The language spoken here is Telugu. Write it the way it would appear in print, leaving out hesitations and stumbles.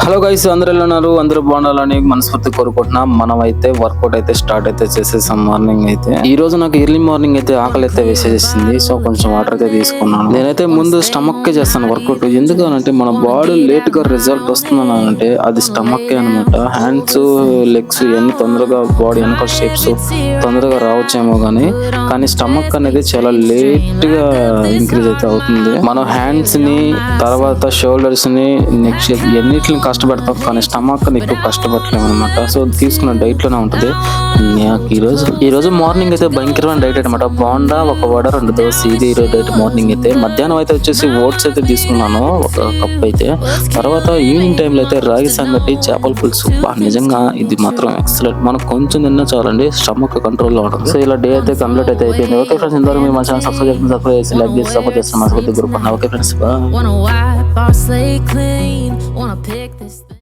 హలో గైస్, అందరూ ఎలా ఉన్నారు? అందరూ బాగుండాలని మనస్ఫూర్తి కోరుకుంటున్నాం. మనం అయితే వర్కౌట్ అయితే స్టార్ట్ అయితే చేసేసాం. మార్నింగ్ అయితే ఈ రోజు నాకు ఎర్లీ మార్నింగ్ అయితే ఆకలి అయితే వేసేసింది. సో కొంచెం వాటర్ అయితే తీసుకున్నాను. నేనైతే ముందు స్టమక్ కే చేస్తాను వర్కౌట్. ఎందుకనంటే మన బాడీ లేట్ గా రిజల్ట్ వస్తుందనంటే అది స్టమక్ అనమాట. హ్యాండ్స్, లెగ్స్ ఇవన్నీ తొందరగా బాడీ వెనక షేప్స్ తొందరగా రావచ్చేమో కానీ స్టమక్ అనేది చాలా లేట్ గా ఇంక్రీజ్ అయితే అవుతుంది. మనం హ్యాండ్స్ ని, తర్వాత షోల్డర్స్ ని, నెక్స్ట్ ఎన్నిటిని కష్టపడతాం కానీ స్టమక్ ఎక్కువ కష్టపడలేము అనమాట. సో తీసుకున్న డైట్ లోనే ఉంటది. ఈ రోజు మార్నింగ్ అయితే భయంకరమైన డైట్ అనమాట. బోండా, ఒక వడ, 2 దోశ, ఇది ఈరోజు డైట్. మార్నింగ్ అయితే మధ్యాహ్నం అయితే వచ్చేసి ఓట్స్ అయితే తీసుకున్నాను, ఒక కప్ అయితే. తర్వాత ఈవినింగ్ టైంలో అయితే రాగి సంగటి, చేపల పులుసు. నిజంగా ఇది మాత్రం ఎక్సలెంట్. మనం కొంచెం తిన్నా చాలండి, స్టమక్ కంట్రోల్ లో ఉంటుంది. సో ఇలా డే అయితే కంప్లీట్ అయితే అయిపోయింది. ఓకే ఫ్రెండ్స్, ఇంతవరకు మీ ఛానల్ సబ్స్క్రైబ్ చేసి లైక్ చేసి సపోర్ట్ చేస్తాను. Okay friends, bye.